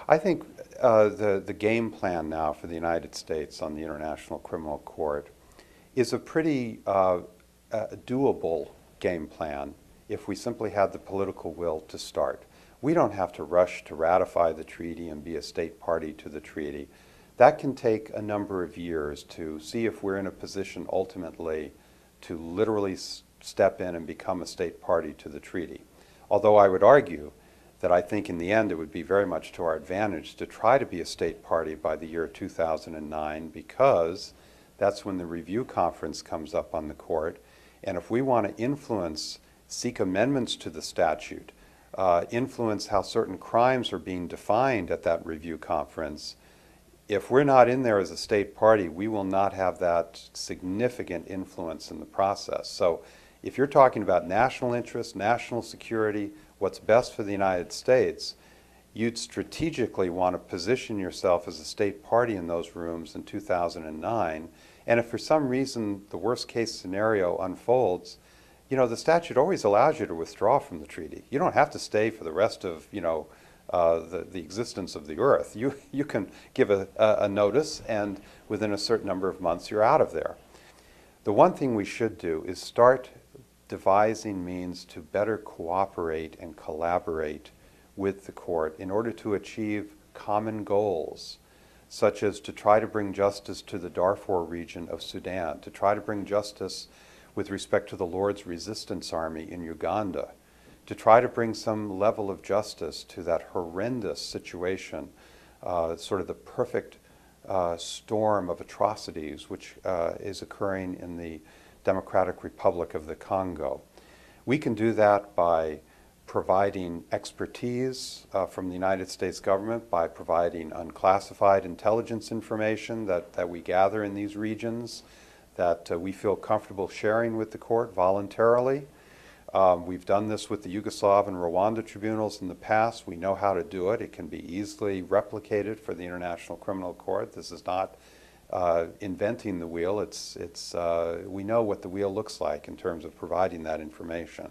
I think the game plan now for the United States on the International Criminal Court is a pretty doable game plan if we simply had the political will to start. We don't have to rush to ratify the treaty and be a state party to the treaty. That can take a number of years to see if we're in a position ultimately to literally step in and become a state party to the treaty. Although I would argue that I think in the end it would be very much to our advantage to try to be a state party by the year 2009, because that's when the review conference comes up on the court. And if we want to influence, seek amendments to the statute, influence how certain crimes are being defined at that review conference, if we're not in there as a state party, we will not have that significant influence in the process. So if you're talking about national interest, national security, what's best for the United States, you'd strategically want to position yourself as a state party in those rooms in 2009. And if for some reason the worst case scenario unfolds, you know, the statute always allows you to withdraw from the treaty. You don't have to stay for the rest of, the existence of the earth. You can give a notice, and within a certain number of months you're out of there. The one thing we should do is start devising means to better cooperate and collaborate with the court in order to achieve common goals, such as to try to bring justice to the Darfur region of Sudan, to try to bring justice with respect to the Lord's Resistance Army in Uganda, to try to bring some level of justice to that horrendous situation, sort of the perfect storm of atrocities which is occurring in the Democratic Republic of the Congo. We can do that by providing expertise from the United States government, by providing unclassified intelligence information that we gather in these regions, that we feel comfortable sharing with the court voluntarily. We've done this with the Yugoslav and Rwanda tribunals in the past. We know how to do it. It can be easily replicated for the International Criminal Court. This is not inventing the wheel. We know what the wheel looks like in terms of providing that information.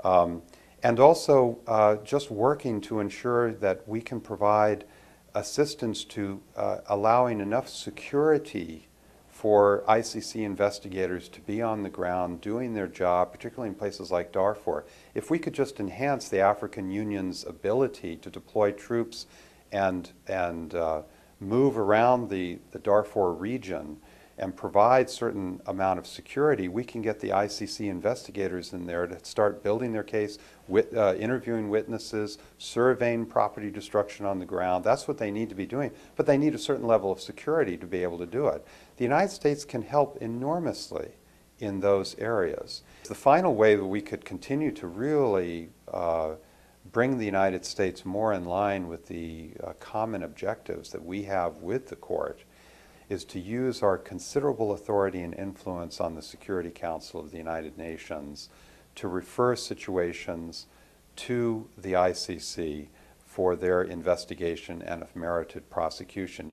And also just working to ensure that we can provide assistance to allowing enough security for ICC investigators to be on the ground doing their job, particularly in places like Darfur. If we could just enhance the African Union's ability to deploy troops and move around the Darfur region and provide certain amount of security, we can get the ICC investigators in there to start building their case, interviewing witnesses, surveying property destruction on the ground. That's what they need to be doing, but they need a certain level of security to be able to do it. The United States can help enormously in those areas. The final way that we could continue to really bring the United States more in line with the common objectives that we have with the court is to use our considerable authority and influence on the Security Council of the United Nations to refer situations to the ICC for their investigation and, if merited, prosecution.